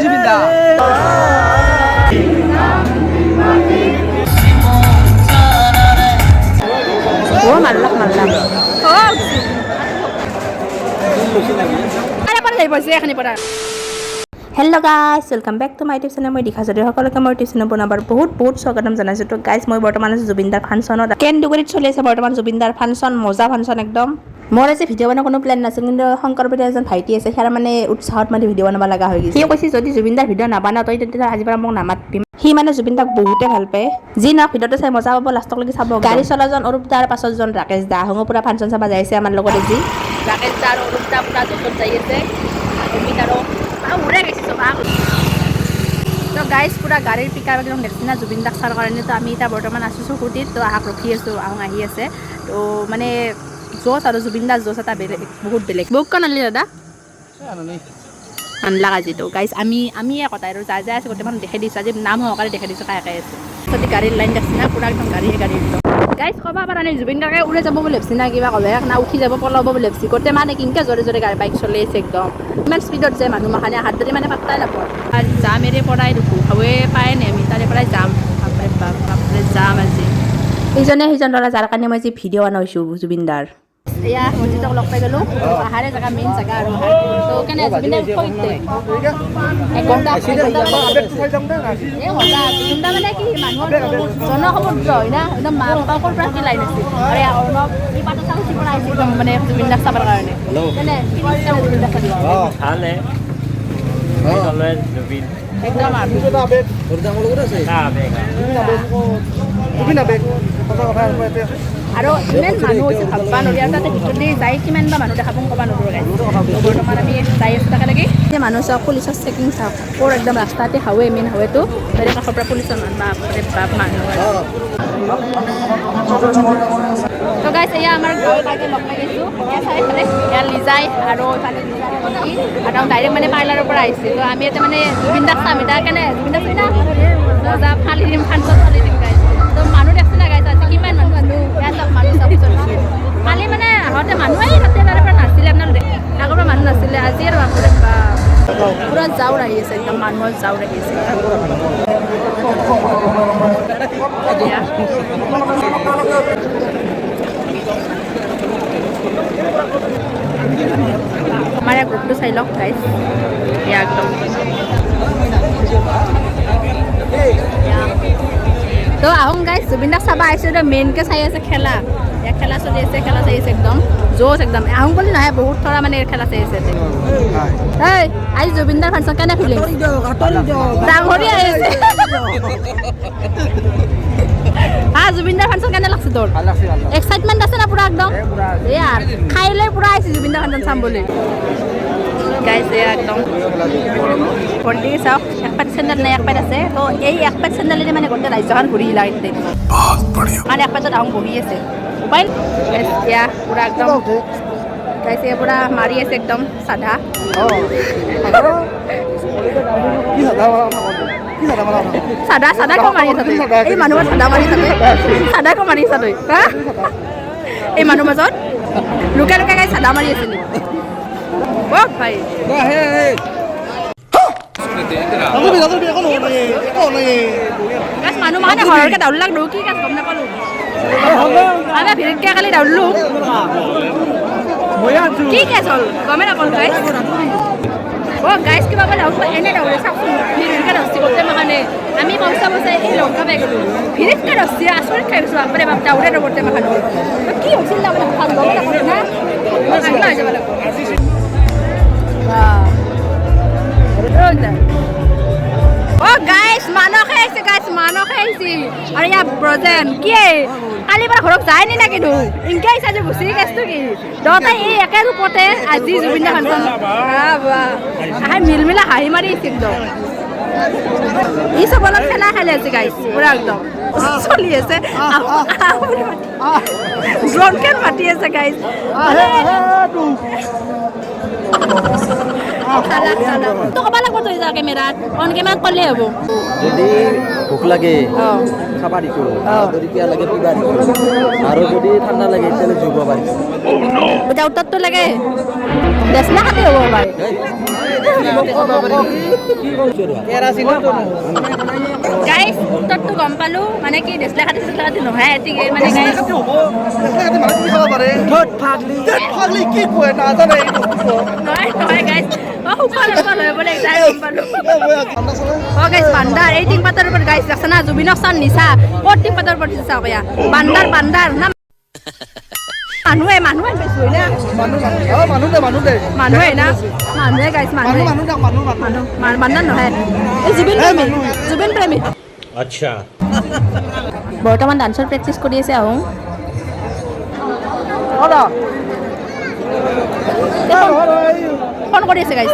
জুবিন দা ও মাল্লাক hello' guys welcome back to my YouTube channel মই দিখা যদি সকলোকে মই ইউটিউব চেনেল বনাবৰ বহুত স্বাগতম জনাইছোঁ তো গাইজ মই বৰ্তমান আছোঁ জুবিন দাৰ ফাংচনত কেন্দুগুৰিত চলি আছে বৰ্তমান জুবিন দাৰ ফাংচন মজা ফাংচন একদম মোৰ আজি ভিডিঅ' বনোৱাৰ কোনো প্লেন নাছিল কিন্তু শংকৰপতি এজন ভাইটি আছে সেয়াৰ মানে উৎসাহত মানে ভিডিঅ' বনাব লগা হৈ গৈছে সি কৈছে যদি জুবিন দাৰ ভিডিঅ' নাবনাও তই তেতিয়া আজিৰ পৰা মোক নামাতিম সি মানে জুবিন দাক বহুতে ভাল পায় যি নহওক ভিডিঅ'টো চাই মজা পাব লাষ্টলৈকে চাব গাড়ী চলাজন অৰূপ দাৰ পাছতজন ৰাকেশ দা আহোঁ পুৰা ফাংচন চাব যাই আছে আমাৰ লগতে যি ৰাকেশ দা আৰু অৰূপ দা পুৰা জোখত যাই আছে অমিত আৰু উৰে গৈছে চব তো গাইজ পুৰা গাড়ীৰ পিকাৰ একদম দেখছি না জুবিন দাক চাৰ কাৰণে তো আমি এতিয়া বৰ্তমান আছোঁ স্কুটিত তো আহাক ৰখি আছোঁ আহোঁ আহি আছে তো মানে জোচ আৰু জুবিন দাৰ জোচ এটা বেলেগ বহুত বেলেগ বুক কণ আনিলি দাদা আনলা আজিতো গাইজ আমি একতাই আৰু যাই আছে গোটেই মানুহ দেখাই দিছোঁ আজি নাম সহকাৰে দেখাই দিছোঁ কাই কাই আছে যদি গাড়ীৰ লাইন দেখছি না পুৰা একদম গাড়ী একদম গাইজ ক'বা পাৰা নাই জুবিন দাকে উৰে যাব বুলি ভাবছি না কিবা ক'লে না উঠি যাব পলাব বুলি ভাবছি গোটেই মানে কিনকে জোৰে জোৰে গাড়ী বাইক চলি আছে একদম ইমান স্পীডত যায় মানুহ মাখানে হাত ধৰি মানে পাত্তাই নাপায় আৰু যাম এৰে পৰাই দেখোঁ খাবই পায় নে আমি তাৰে পৰাই যাম বাপৰে যাম আজি ইজনে সিজন ল'ৰা যাৰ কাৰণে মই যি ভিডিঅ' বনাইছোঁ জুবিন দাৰ এয়া মছজিদক লগ পাই গ'লোঁ পাহাৰে জেগা মেইন জেগা আৰু তো কেনে জুবিন দাৰ থৈতে এঘণ্টা মজা জুবিন দা মানে কি মানুহৰ জনসমুদ্ৰ হয় না একদম মাকৰ পৰা কি লাইন আছিল আৰু অৰ্ণৱ এই পাতা চাউচি পৰা আহিছিল একদম মানে জুবিন দাক চাবৰ কাৰণে কেনে জুবিন দাক চাব ভালে একদম আৰু ইমান মানুহ হৈছে ভাববা নোৱাৰি আৰু তাতে ভিতৰত যাই কিমান বা মানুহ দেখাব ক'ব নোৱাৰোঁ বৰ্তমান আমি যাই আছোঁ তাকে লাগি এতিয়া মানুহ চাওক পুলিচৰ চেকিং চাওক ক'ৰ একদম ৰাস্তাতে হাৱে মেইন হাৱেটো তাৰে কাষৰ পৰা পুলিচৰ বাপ মানুহ তো গাইছ এয়া আমাৰ গাঁৱৰ তাকে লগ পাই গৈছোঁ এয়া চাৰিফালে এয়া লিজাই আৰু ইফালে লিজাই আৰু ডাইৰেক্ট মানে পাৰ্লাৰৰ পৰা আহিছে তো আমি এতিয়া মানে জুবিন দাক চাম এতিয়া কেনে জুবিন দাক চাই না মজা ফালি দিম ফাংচন ফালি দিম গাইছ তো মানুহ দেখছে না গাইছ আজি কিমান মানুহ এয়া চব মানুহ চাবচোন কালি মানে আগতে মানুহ আহি তাতে তাৰে পৰা নাছিলে আপোনালোকে আগৰ পৰা মানুহ নাছিলে আজি আৰু বাপৰে পুৰা জাউৰ আহি আছে একদম মানুহৰ জাউৰ আহি আছে আমাৰ ইয়াৰ গ্ৰুপটো চাই লওক গাইজ এয়া একদম তো আহোঁ গাইজ জুবিন দাক চাব আহিছোঁ এতিয়া মেইনকৈ চাই আছে খেলা ইয়াত খেলা চলি আছে খেলা চাই আছে একদম জোচ একদম আহোঁ বুলি নহয় বহুত থৰা মানে খেলা চাই আছে এই আজি জুবিন দাৰ ফাংচন কেনে ফিলিং ডাঙৰি আহিছে জুবিন দাৰ ফাংচন কেনে লাগছে তোৰ এক্সাইটমেণ্ট আছে না পুৰা একদম এয়া খাই লৈ পুৰা আহিছে জুবিন দাৰ ফাংচন চাম বুলি গাইজ এয়া একদম ভণ্টি চাওক এক পাত চেণ্ডেল নাই এক পাত আছে তো এই এক পাত চেণ্ডেলেৰে মানে গোটেই ৰাজ্যখন ঘূৰি লাগিছে মানে এক পাতত আহোঁ বহি আছে মোবাইল এয়া পুৰা একদম গাইজ এয়া পুৰা মাৰি আছে একদম চাধা চাদা কো মাৰি আছে এই মানুহৰ চাদা মাৰি আছে চাদা কো মাৰি আছে হা এই মানুহ মাজত লুকাই লুকাই গাই চাদা মাৰি আছিল ও ভাই মানুহ মানে ঘৰকে দাউলাক দিওঁ কি কাজ গম নাপালোঁ আমি ভিৰতকৈ কালি দাউলোঁ কি কেছ হ'ল গমেই নাপালোঁ গাইজ গাইজ কিবা মানে এনে দাউৰে চাওকচোন ভিৰতকৈ ৰচি গোটেই মাখানে আমি পইচা এই লংকা পাই গ'লোঁ ভিৰতকৈ ৰচি আচৰিত খাই গৈছোঁ বাপৰে বাপ দাউৰে গোটেই মাখানে কি হৈছিল তাৰমানে ভাল গমেই নাপালোঁ না আগলা হৈ যাব লাগিব গাইজ মানুহ খাই আহিছে গাইজ মানুহ খাই আহিছে আৰু ইয়াৰ ব্ৰজেন কি কালিৰ পৰা ঘৰত যায় নি না কিন্তু ইনকে আহিছে আজি গুচি গেছটো কি দুটাই এই একে ৰূপতে আজি জুবিন দা ফাংচন মিলমিলা হাঁহি মাৰি আহিছে একদম ই চব অলপ খেলা খেলি আছে গাইজ পুৰা একদম চলি আছে ড্ৰোন খেল মাতি আছে গাইজ তো ক'ব লাগিব তই যা কেমেৰাত অন কেমেৰাত ক'লে হ'ব যদি ভোক লাগে খাবা দিছোঁ যদি পিয়া লাগে পিবা দিছোঁ আৰু যদি ঠাণ্ডা লাগে তেতিয়াহ'লে জুব পাৰিছোঁ এতিয়া উত্তৰটো লাগে দেশ না খাতে হ'ব পাৰে গাইছ উত্তৰটো গম পালোঁ মানে কি দেচলা কাটি নহয় এটিকে মানে নহয় গাইছ সুফল হয় বোলে এটাই গম পালোঁ গাইছ বান্দাৰ এই টিংপাতৰ ওপৰত গাইছ আছে না জুবিনক চান নিচা ক'ত টিংপাতৰ ওপৰত নিচা কয়া বান্দাৰ না মানুহে পাইছো হয় না মানুহে না মানুহে গাইছ মানুহ বান্দাৰ নহয় এই জুবিন প্ৰেমী আচ্ছা বৰ্তমান ডান্সৰ প্ৰেক্টিচ কৰি আছে আহোঁ ফোন কৰি আছে গাইছ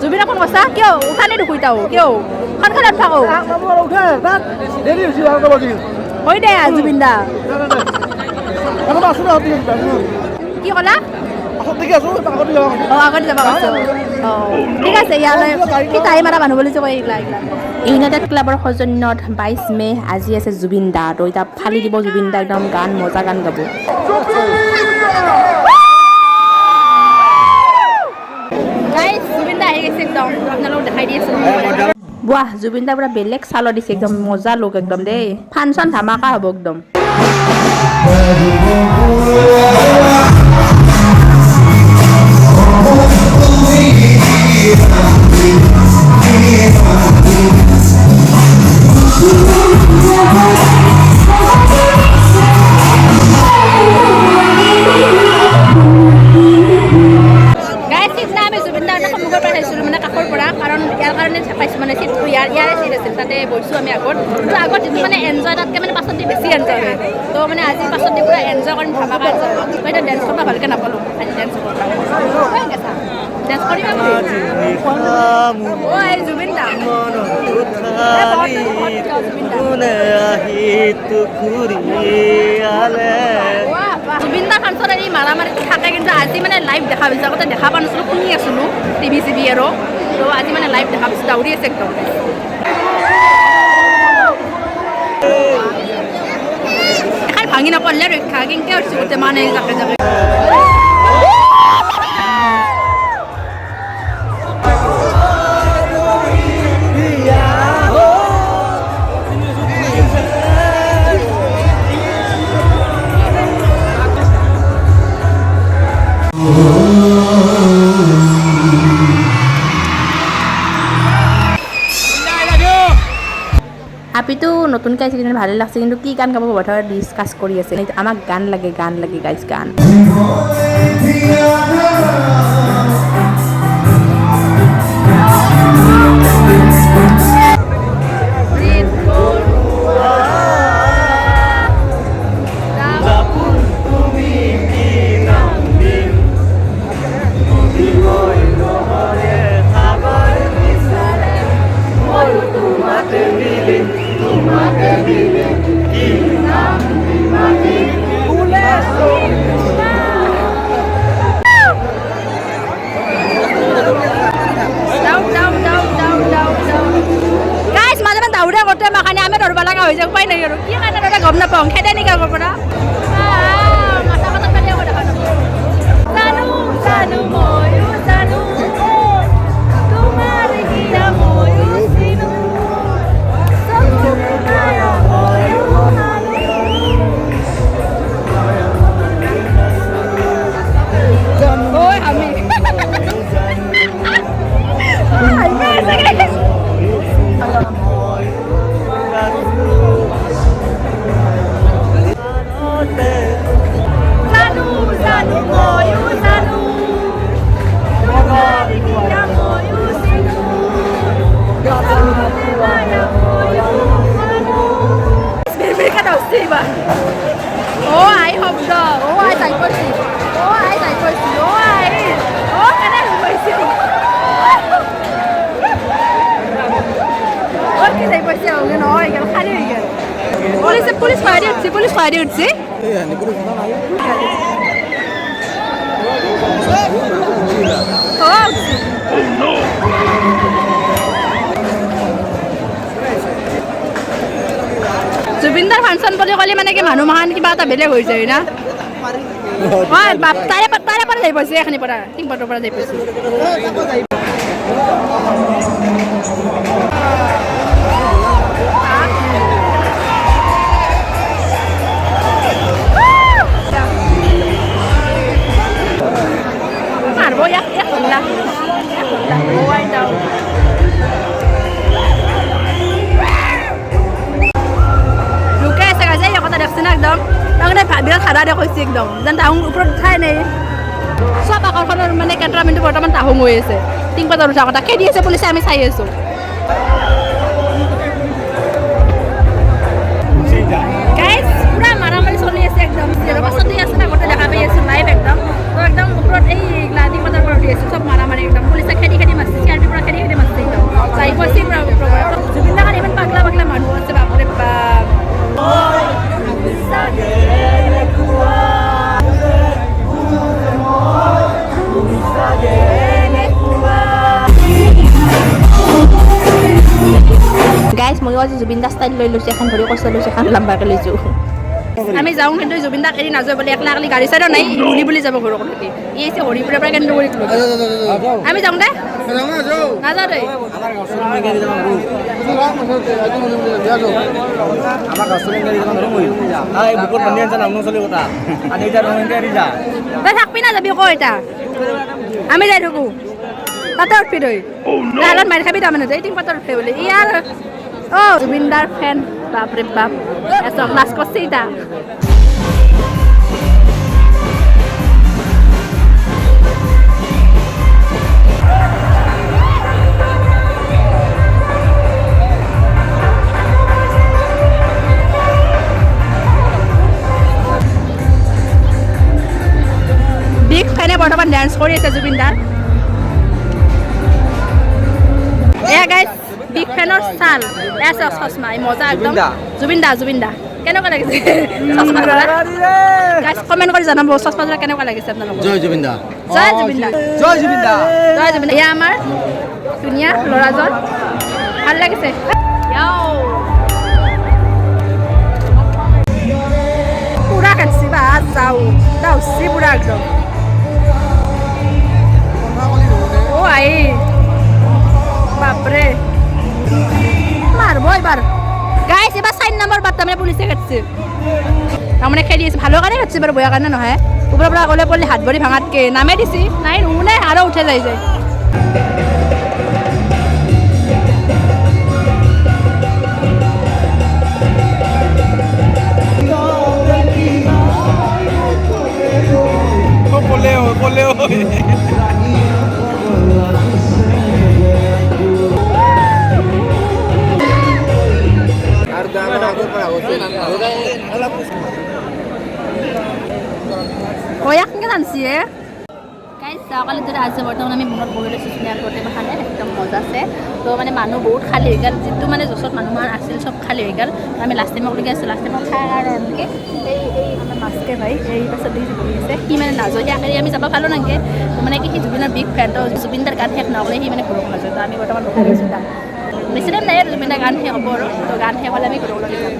জুবিনক ফোন কৈছা কিয় উঠা নে দুখুইতাও কিয় সোনকালে উঠাও হৈ দে জুবিন দা কি ক'লা আগত যাবা ঠিক আছে ইয়ালৈ কি টাইম এটা মানুহ বুলি যে কয় এইগিলা ইউনাইটেড ক্লাবৰ সৌজন্যত 22 মে আজি আছে জুবিন দা তো এতিয়া ফালি দিব জুবিন দা একদম গান মজা গান গাব গাইছ জুবিন দা আহি গৈছে একদম আপোনালোকক দেখাই দি আছোঁ বাহ জুবিন দা পুৰা বেলেগ চালৰ দিছে একদম মজা লোক একদম দেই ফাংচন ধামাকা হ'ব একদম আমি আগত কিন্তু আগত যিটো মানে এনজয় তাতকৈ মানে পাছত দি বেছি এনজয় হয় তো মানে আজি পাছত দি পুৰা এনজয় কৰিম ধামাকা এনজয় তো এতিয়া ডেন্স কৰিব ভালকৈ নাপালোঁ আজি ডেন্স কৰিব ডেন্স কৰিবা জুবিন দা জুবিন দা ফাংচন এই মাৰামাৰিটো থাকে কিন্তু আজি মানে লাইভ দেখা পাইছোঁ আগতে দেখা পোৱা নাছিলোঁ শুনি আছিলোঁ টিভি চিভি আৰু তো আজি মানে লাইভ দেখা পাইছোঁ দাউৰি আছে একদম এখন ভাঙি নপৰিলে ৰক্ষা কেনেকৈ উঠিছোঁ গোটেই মানে জাকে জাকে আপিটো নতুনকৈ আহিছে কিন্তু ভালেই লাগছে কিন্তু কি গান গাব বৰ্তমান ডিছকাছ কৰি আছে আমাক গান লাগে গাইছ গান উপায় নাই আৰু কি কাৰণে দাদা গম নাপাওঁ খেদে নেকি আগৰ পৰা মাথা কথা পেলাই দেখা নাপাওঁ জানো ময়ো জানো তোমাৰ গীতা ময়ো চিনো Polis fire utse. জুবিনদাৰ ফাংচন বুলি ক'লে মানে কি মানুহ মহান কিবা এটা বেলেগ হৈ যায় না হয় বাপ তাৰে পৰা যাই পাইছে এখানি পৰা টিংপাতৰ পৰা যাই পাইছে মারবো এক ঘন্টা ওয়াই দাও লুকে আছে গাজে এই কথা দেখছ না একদম তাহলে বিরাট খাড়া দেখছি একদম যেন তাহুং ওপৰত ঠাই নাই সব আকৰ্ষণৰ মানে কেন্দ্ৰবিন্দু বৰ্তমান তাহুং হৈ আছে টিংপাতৰ উঠা কথা খেদি আছে পুলিচে আমি চাই আছো গাইস পুৰা মাৰামাৰি চলি আছে একদম পাছতে আছে না গোটেই দেখা পাই আছো লাইভ একদম তো একদম ওপৰত এই টিংপাতৰ পৰা উঠি আছে সব মাৰামাৰি একদম পুলিচে খেদি মাৰছে চিআৰপি পৰা খেদি মাৰছে একদম চাই কৈছে জুবিন দাৰ ইমান পাগলা মানুহ আছে বাপৰে বাপ গাইজ মই আজি জুবিন দা ষ্টাইল লৈ লৈছোঁ এখন ভৰি কষ্ট লৈছোঁ এখন লাম্বাকৈ লৈছোঁ আমি যাওঁ কিন্তু জুবিন দাক এৰি নাযাওঁ বুলি একলা গাড়ী চাইডো নাই বুলি যাব ঘৰৰ কথা ই আছে হৰিপুৰৰ পৰা কেন্দ্ৰ কৰি আমি যাওঁ দে নাযাওঁ দেই তই থাকবি না যাবি ক এতিয়া আমি যাই থাকোঁ তাতে উঠবি তই লালত মাৰি খাবি তাৰমানে তই টিংপাতৰ উঠে বুলি ইয়াৰ অ' জুবিন দাৰ ফেন বাপৰে বাপ এসব ক্লাস কৰছে এটা বিগ ফেনে বৰ্তমান ডান্স কৰি আছে জুবিন দাৰ এয়া গাইজ বিগ ফেনৰ চাল এছ চশমা মজা একদম জুবিন দা কেনেকুৱা লাগিছে চশমা গাইজ কমেণ্ট কৰি জনাব চশমা যোৰা কেনেকুৱা লাগিছে আপোনালোকক জয় জুবিন দা এয়া আমাৰ ধুনীয়া ল'ৰাজন ভাল লাগিছে পুৰা কাটছি বা যাওঁ দাউচি পুৰা একদম ও আই বাপরে মারবো এবার গাইস এবার 4 নাম্বার বার্তা মানে পুলিশে কাটছে মানে খেলি আছে ভালো কারণে কাটছে এবার বয়া কারণে নহয় উপৰৰ পৰা গলে পড়লে হাত ভৰি ভাঙাতকে নামে দিছি নাই নুনে আৰু উঠে যায় বলে কয়াক কে জানছি গাইজ যোৱাকালি যদি আজি বৰ্তমান আমি মনত বহি লৈছোঁ ধুনীয়া প্ৰতিমা খালে একদম মজা আছে তো মানে মানুহ বহুত খালী হৈ গ'ল যিটো মানে য'চত মানুহ আছিল চব খালী হৈ গ'ল আমি লাষ্ট টাইমক লগি আছোঁ লাষ্ট টাইমক খাই কাৰণে এনেকৈ এই আমাৰ মাছকে ভাই এই পাছত দি বহি আছে সি মানে নাযায় ইয়াকে আমি যাব পালোঁ নাংকে মানে কি সি জুবিনৰ বিগ ফেন তো জুবিন দাৰ গান শেষ নকৰে সি মানে ঘৰক নাযায় তো আমি বৰ্তমান ৰখাই আছোঁ তাক বেছি টাইম নাই আৰু জুবিন দাৰ গান শেষ হ'ব আৰু তো গান শেষ হ'লে আমি ঘৰক লাগি যাম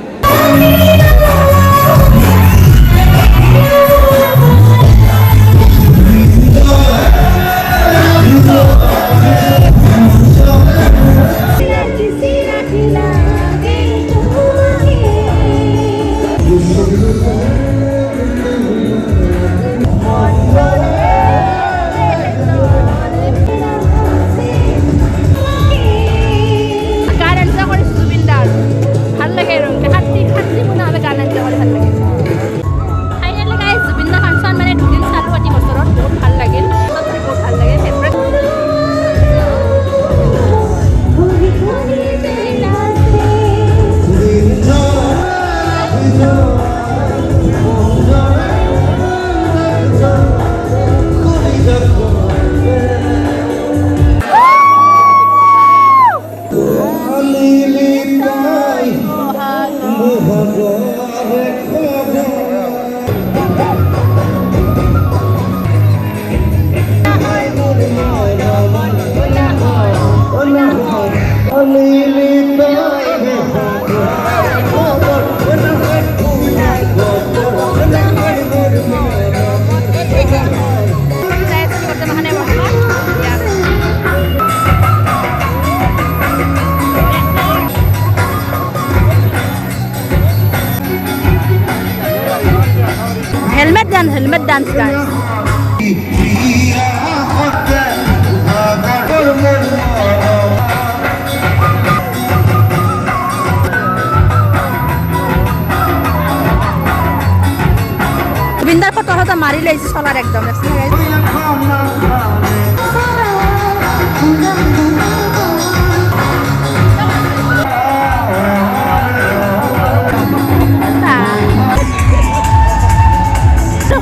জুবিনদাৰ ফটো হতা মাৰি লৈছে চলাৰ একদম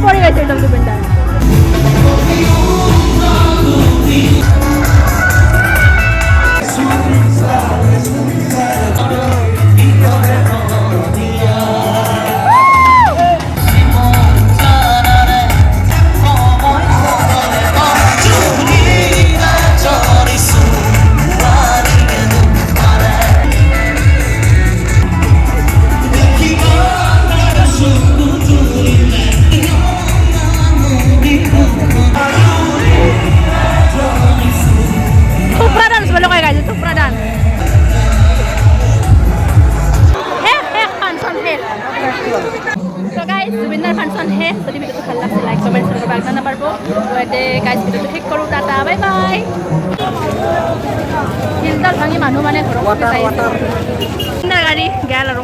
পৰি গৈছে একদম জুবিনদাৰ জুবিনদাৰ ফাংচন শেষ যদি ভিডিঅ'টো ভাল লাগিছে লাইক কমেণ্ট শ্বেয়াৰ কৰিব আগবাঢ়ি নাপাব তো গাইজ ভিডিঅ'টো শেষ কৰোঁ টাটা বাই বাই ফিল্টাৰ ভাঙি মানুহ মানে ঘৰত গাড়ী গেল আৰু